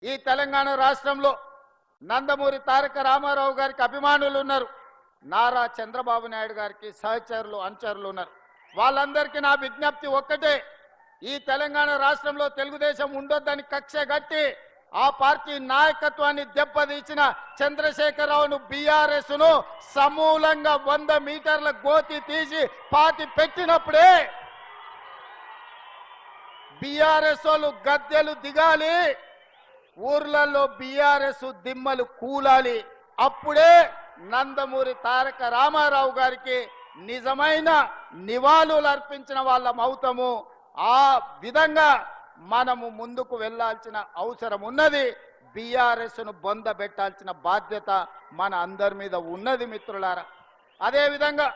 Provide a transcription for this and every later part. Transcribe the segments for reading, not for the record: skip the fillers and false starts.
ఈ తెలంగాణ రాష్ట్రంలో నందమూరి తారక రామారావు గారికి అభిమానులు ఉన్నారు, నారా చంద్రబాబు నాయుడు గారికి సహచరులు అనుచరులు ఉన్నారు. వాళ్ళందరికీ నా విజ్ఞప్తి ఒక్కటే, ఈ తెలంగాణ రాష్ట్రంలో తెలుగుదేశం ఉండొద్దని కక్ష గట్టి ఆ పార్టీ నాయకత్వాన్ని దెబ్బతీసిన చంద్రశేఖరరావును బీఆర్ఎస్ ను సమూలంగా 100 మీటర్ల గోతి తీసి పాతి పెట్టినప్పుడే బీఆర్ఎస్ వాళ్ళు గద్దెలు దిగాలి, ఊర్లలో బీఆర్ఎస్ దిమ్మలు కూలాలి. అప్పుడే నందమూరి తారక రామారావు గారికి నిజమైన నివాళులు అర్పించిన వాళ్ళం అవుతాము. ఆ విధంగా మనము ముందుకు వెళ్లాల్సిన అవసరం ఉన్నది. బీఆర్ఎస్ ను బొందబెట్టాల్సిన బాధ్యత మన అందరి మీద ఉన్నది మిత్రులారా. అదే విధంగా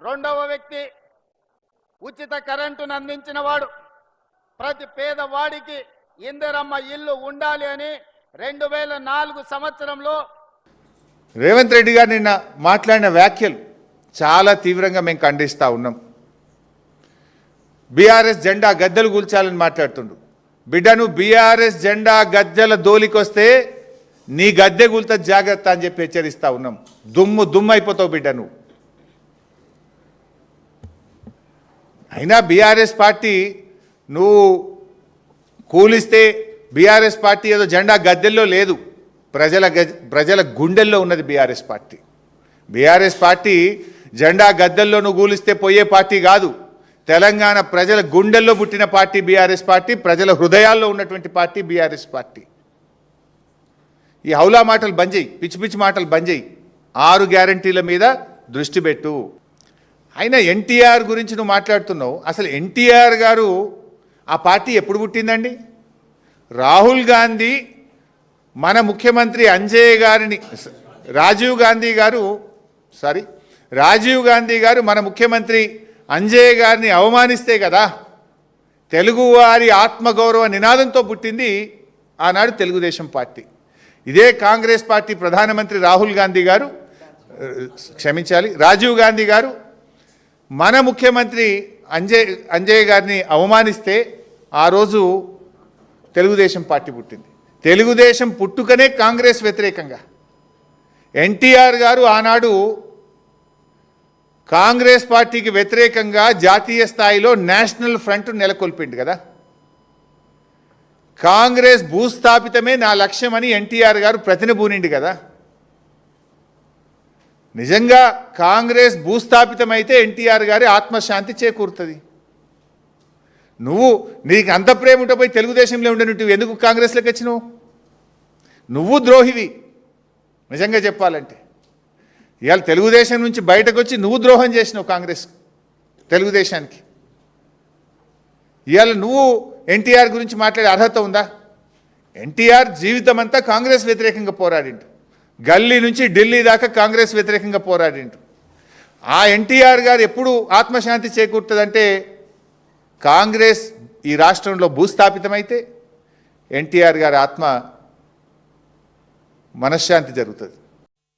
రెండవ వ్యక్తి ఉచిత కరెంటును అందించిన వాడు, ప్రతి పేదవాడికి ఇందిరమ్మ ఇల్లు ఉండాలి అని 2004 సంవత్సరంలో రేవంత్ రెడ్డి గారు నిన్న మాట్లాడిన వ్యాఖ్యలు చాలా తీవ్రంగా మేము ఖండిస్తూ ఉన్నాం. బీఆర్ఎస్ జెండా గద్దెలు కూల్చాలని మాట్లాడుతుండు. బిడ్డను బీఆర్ఎస్ జెండా గద్దెల దోలికొస్తే నీ గద్దె కూల్త జాగ్రత్త అని చెప్పి హెచ్చరిస్తూ ఉన్నాం. దుమ్ము అయిపోతావు బిడ్డ నువ్వు. అయినా బీఆర్ఎస్ పార్టీ నువ్వు కూలిస్తే బీఆర్ఎస్ పార్టీ ఏదో జెండా గద్దెల్లో లేదు, ప్రజల గుండెల్లో ఉన్నది బీఆర్ఎస్ పార్టీ. బీఆర్ఎస్ పార్టీ జెండా గద్దెల్లో నువ్వు కూలిస్తే పోయే పార్టీ కాదు. తెలంగాణ ప్రజల గుండెల్లో పుట్టిన పార్టీ బీఆర్ఎస్ పార్టీ, ప్రజల హృదయాల్లో ఉన్నటువంటి పార్టీ బీఆర్ఎస్ పార్టీ. ఈ హౌలా మాటలు బంద్ చేయి, పిచ్చి పిచ్చి మాటలు బంద్ చేయి, 6 గ్యారంటీల మీద దృష్టి పెట్టు. అయినా ఎన్టీఆర్ గురించి నువ్వు మాట్లాడుతున్నావు. అసలు ఎన్టీఆర్ గారు ఆ పార్టీ ఎప్పుడు పుట్టిందండి? రాహుల్ గాంధీ మన ముఖ్యమంత్రి రాజీవ్ గాంధీ గారు మన ముఖ్యమంత్రి అంజయ్య గారిని అవమానిస్తే కదా తెలుగువారి ఆత్మగౌరవ నినాదంతో పుట్టింది ఆనాడు తెలుగుదేశం పార్టీ. ఇదే కాంగ్రెస్ పార్టీ ప్రధానమంత్రి రాజీవ్ గాంధీ గారు మన ముఖ్యమంత్రి అంజయ్య గారిని అవమానిస్తే ఆ రోజు తెలుగుదేశం పార్టీ పుట్టింది. తెలుగుదేశం పుట్టుకనే కాంగ్రెస్ వ్యతిరేకంగా. ఎన్టీఆర్ గారు ఆనాడు కాంగ్రెస్ పార్టీకి వ్యతిరేకంగా జాతీయ స్థాయిలో నేషనల్ ఫ్రంట్ నెలకొల్పిండు కదా. కాంగ్రెస్ భూస్థాపితమే నా లక్ష్యమని ఎన్టీఆర్ గారు ప్రతినబూనిండు కదా. నిజంగా కాంగ్రెస్ భూస్థాపితమైతే ఎన్టీఆర్ గారి ఆత్మశాంతి చేకూరుతుంది. నీకు అంత ప్రేమ ఉంటే పోయి తెలుగుదేశంలో ఉండేవి ఎందుకు కాంగ్రెస్లోకి వచ్చినావు? నువ్వు ద్రోహివి నిజంగా చెప్పాలంటే. ఇవాళ తెలుగుదేశం నుంచి బయటకు వచ్చి నువ్వు ద్రోహం చేసినావు కాంగ్రెస్ తెలుగుదేశానికి. ఇవాళ నువ్వు ఎన్టీఆర్ గురించి మాట్లాడే అర్హత ఉందా? ఎన్టీఆర్ జీవితం అంతా కాంగ్రెస్ వ్యతిరేకంగా పోరాడిండు. గల్లీ నుంచి ఢిల్లీ దాకా కాంగ్రెస్ వ్యతిరేకంగా పోరాడిండు. ఆ ఎన్టీఆర్ గారు ఎప్పుడు ఆత్మశాంతి చేకూరుతుందంటే కాంగ్రెస్ ఈ రాష్ట్రంలో భూస్థాపితమైతే ఎన్టీఆర్ గారి మనశ్శాంతి జరుగుతుంది.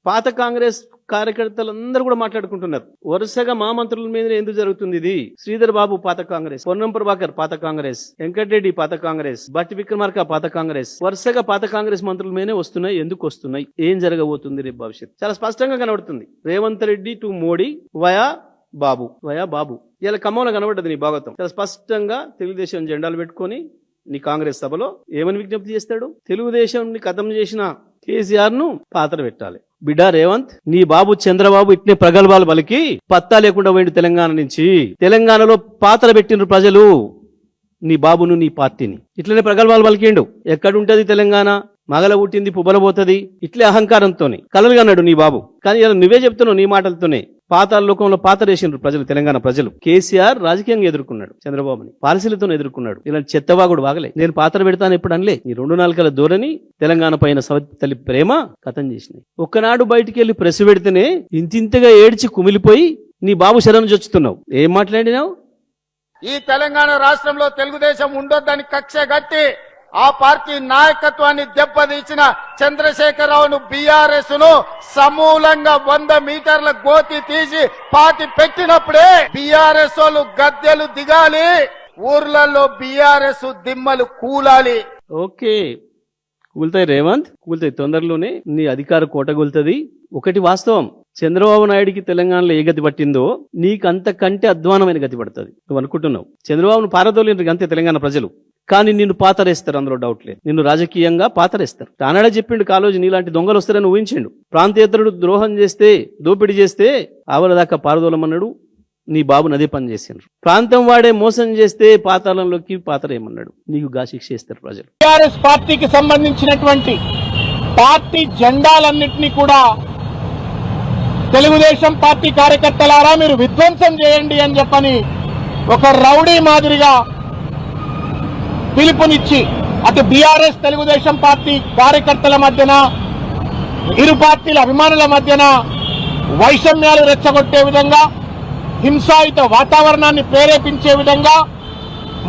పాత కాంగ్రెస్ కార్యకర్తలందరూ కూడా మాట్లాడుకుంటున్నారు. వరుసగా మా మంత్రుల మీద ఎందుకు జరుగుతుంది ఇది? శ్రీధర్ బాబు పాత కాంగ్రెస్, పొన్నం ప్రభాకర్ పాత కాంగ్రెస్, వెంకటరెడ్డి పాత కాంగ్రెస్, బట్టి విక్రమార్క పాత కాంగ్రెస్, వరుసగా పాత కాంగ్రెస్ మంత్రుల మీదనే వస్తున్నాయి. ఎందుకు వస్తున్నాయి? ఏం జరగబోతుంది రేపు భవిష్యత్? చాలా స్పష్టంగా కనబడుతుంది. రేవంత్ రెడ్డి టు మోడీ వయా బాబు ఇలా ఖమ్మంలో కనబడ్డది నీ భాగవతం. చాలా స్పష్టంగా తెలుగుదేశం జెండాలు పెట్టుకొని నీ కాంగ్రెస్ సభలో ఏమని విజ్ఞప్తి చేస్తాడు? తెలుగుదేశం ని ఖతం చేసిన కేసీఆర్ ను పాత్ర పెట్టాలి. బిడ్డ రేవంత్, నీ బాబు చంద్రబాబు ఇట్నే ప్రగల్భాలు పలికి పత్తా లేకుండా పోయిండు తెలంగాణ నుంచి. తెలంగాణలో పాత్ర పెట్టిండ్రు ప్రజలు నీ బాబును, నీ పార్టీని. ఇట్లనే ప్రగల్భాలు పలికిండు. ఎక్కడుంటది తెలంగాణ? మగల పుట్టింది పుబ్బలబోతుంది. ఇట్లే అహంకారంతోనే కలలుగా అన్నాడు నీ బాబు. కానీ ఇలా నువ్వే చెప్తున్నావు నీ మాటలతోనే. పాతాల లోకంలో పాతరేసిండ్రు ప్రజలు, తెలంగాణ ప్రజలు. కేసీఆర్ రాజకీయంగా ఎదుర్కొన్నాడు చంద్రబాబుని, పాలసీలతో ఎదుర్కొన్నాడు. ఇలాంటి చెత్తవాగుడు వాగలే. నేను పాత్ర పెడతాను ఎప్పుడు అనలే. నీ 2 నాలుకల ధోరణి తెలంగాణ పైన తల్లి ప్రేమ కథం చేసినాయి. ఒక్కనాడు బయటికి వెళ్ళి ప్రెస్ పెడితేనే ఇంతింతగా ఏడ్చి కుమిలిపోయి నీ బాబు శరణు చొచ్చుతున్నావు. ఏం మాట్లాడినావు? ఈ తెలంగాణ రాష్ట్రంలో తెలుగుదేశం ఉండొద్దని కక్ష గట్టి ఆ పార్టీ నాయకత్వాన్ని దెబ్బతీసిన చంద్రశేఖరరావును బీఆర్ఎస్ ను సమూలంగా 100 మీటర్ల గోతి తీసి పాతి పెట్టినప్పుడే బీఆర్ఎస్ వాళ్ళు గద్దెలు దిగాలి, ఊర్లలో బీఆర్ఎస్ దిమ్మలు కూలాలి. ఓకే, కూలుతాయి రేవంత్, కూలుతాయి తొందరలోనే. నీ అధికార కోట కూలుతుంది. ఒకటి వాస్తవం, చంద్రబాబు నాయుడికి తెలంగాణలో ఏ గతి పట్టిందో నీకు అంతకంటే అధ్వానమైన గతి పడుతుంది. నువ్వు అనుకుంటున్నావు చంద్రబాబును పారదోలేరు అంతే తెలంగాణ ప్రజలు, కానీ నిన్ను పాతరేస్తారు, అందులో డౌట్ లేదు. నిన్ను రాజకీయంగా పాతరేస్తారు. తానాడే చెప్పిండు కాలోజీ నీలాంటి దొంగలు వస్తారని ఊహించిండు. ప్రాంతేతరుడు ద్రోహం చేస్తే, దోపిడీ చేస్తే ఆవల దాకా పారదోలమన్నాడు. నీ బాబుని అదే పని చేసిండ్రు. ప్రాంతం వాడే మోసం చేస్తే పాతాళంలోకి పాతరేయమన్నాడు. నీకు గా శిక్ష ఇస్తారు ప్రజలు. టీఆర్ఎస్ పార్టీకి సంబంధించినటువంటి పార్టీ జెండాలన్నింటినీ కూడా తెలుగుదేశం పార్టీ కార్యకర్తలారా మీరు విధ్వంసం చేయండి అని చెప్పని ఒక రౌడీ మాదిరిగా పిలుపునిచ్చి అటు బీఆర్ఎస్ తెలుగుదేశం పార్టీ కార్యకర్తల మధ్యన, ఇరు పార్టీల అభిమానుల మధ్యన వైషమ్యాలు రెచ్చగొట్టే విధంగా, హింసాయుత వాతావరణాన్ని ప్రేరేపించే విధంగా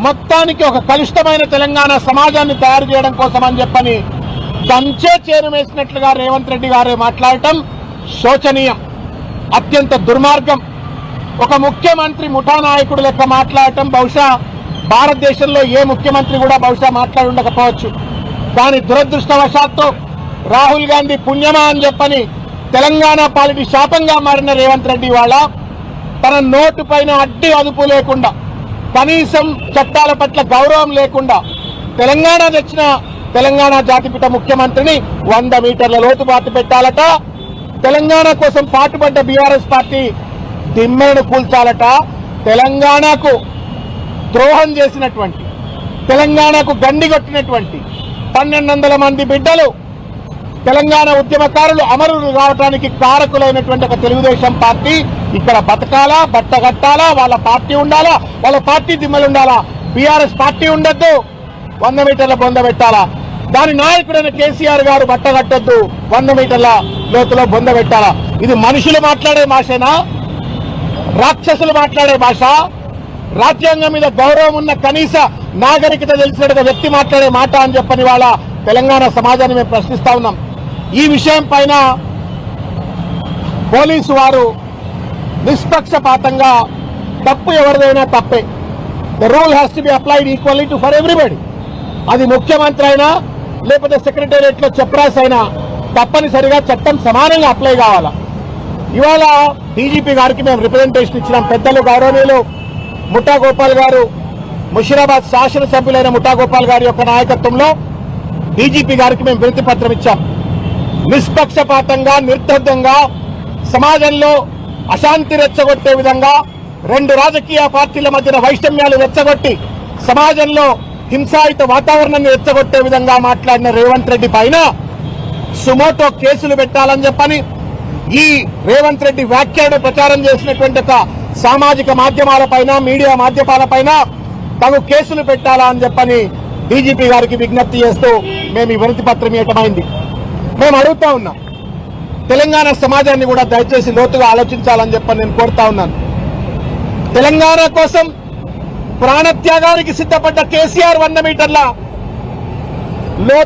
మొత్తానికి ఒక కలుషితమైన తెలంగాణ సమాజాన్ని తయారు చేయడం కోసం అని చెప్పని దంచే చేరు వేసినట్లుగా రేవంత్ రెడ్డి గారే మాట్లాడటం శోచనీయం, అత్యంత దుర్మార్గం. ఒక ముఖ్యమంత్రి ముఠా నాయకుడు లెక్క మాట్లాడటం బహుశా భారతదేశంలో ఏ ముఖ్యమంత్రి కూడా బహుశా మాట్లాడి ఉండకపోవచ్చు. కానీ దురదృష్టవశాత్తు రాహుల్ గాంధీ పుణ్యమా అని చెప్పని తెలంగాణ పాలిటి శాపంగా మారిన రేవంత్ రెడ్డి వాళ్ళ తన నోటు పైన అడ్డి అదుపు లేకుండా, కనీసం చట్టాల పట్ల గౌరవం లేకుండా తెలంగాణ తెచ్చిన తెలంగాణ జాతిపిత ముఖ్యమంత్రిని 100 మీటర్ల లోతుబాటు పెట్టాలట. తెలంగాణ కోసం పాటుపడ్డ బీఆర్ఎస్ పార్టీ దిమ్మెను కూల్చాలట. తెలంగాణకు ద్రోహం చేసినటువంటి, తెలంగాణకు గండిగొట్టినటువంటి 1200 మంది బిడ్డలు తెలంగాణ ఉద్యమకారులు అమరులు రావడానికి కారకులైనటువంటి ఒక తెలుగుదేశం పార్టీ ఇక్కడ బతకాలా, బట్టగట్టాలా, వాళ్ళ పార్టీ ఉండాలా, వాళ్ళ పార్టీ దిమ్మలు ఉండాలా. బీఆర్ఎస్ పార్టీ ఉండొద్దు, 100 మీటర్ల బొంద పెట్టాలా. దాని నాయకుడైన కేసీఆర్ గారు బట్టగట్టొద్దు, 100 మీటర్ల లోతులో బొంద పెట్టాలా. ఇది మనుషులు మాట్లాడే భాషేనా? రాక్షసులు మాట్లాడే భాష? రాజ్యాంగం మీద గౌరవం ఉన్న కనీస నాగరికత తెలిసిన వ్యక్తి మాట్లాడే మాట అని చెప్పని వాళ్ళ తెలంగాణ సమాజాన్ని మేము ప్రశ్నిస్తా ఉన్నాం. ఈ విషయం పైన పోలీసు వారు నిష్పక్షపాతంగా, తప్పు ఎవరిదైనా తప్పే, the rule has to be applied equally to for everybody. అది ముఖ్యమంత్రి అయినా లేకపోతే సెక్రటేరియట్ లో చెప్రాస్ అయినా తప్పనిసరిగా చట్టం సమానంగా అప్లై కావాలా. ఇవాళ డీజీపీ గారికి మేము రిప్రజెంటేషన్ ఇచ్చినాం. పెద్దలు గౌరవనీయులు ముఠా గోపాల్ గారు, ముషిరాబాద్ శాసనసభ్యులైన ముఠా గోపాల్ గారి యొక్క నాయకత్వంలో డీజీపీ గారికి మేము వినతి పత్రం ఇచ్చాం. నిష్పక్షపాతంగా, నిర్దగ్ధంగా సమాజంలో అశాంతి రెచ్చగొట్టే విధంగా, 2 రాజకీయ పార్టీల మధ్యన వైషమ్యాలు రెచ్చగొట్టి సమాజంలో హింసాయుత వాతావరణాన్ని రెచ్చగొట్టే విధంగా మాట్లాడిన రేవంత్ రెడ్డి పైన సుమోటో కేసులు పెట్టాలని చెప్పని, ఈ రేవంత్ రెడ్డి వ్యాఖ్యలను ప్రచారం చేసినటువంటి ఒక సామాజిక మాధ్యమాలపైన, మీడియా మాధ్యమాలపైన తగు కేసులు పెట్టాలా అని చెప్పని డీజీపీ గారికి విజ్ఞప్తి చేస్తూ మేము ఈ వినతి పత్రం ఇవ్వటమైంది. మేము అడుగుతా ఉన్నాం, తెలంగాణ సమాజాన్ని కూడా దయచేసి లోతుగా ఆలోచించాలని చెప్పని నేను కోరుతా ఉన్నాను. తెలంగాణ కోసం ప్రాణత్యాగానికి సిద్ధపడ్డ కేసీఆర్ 100 మీటర్ల లోతు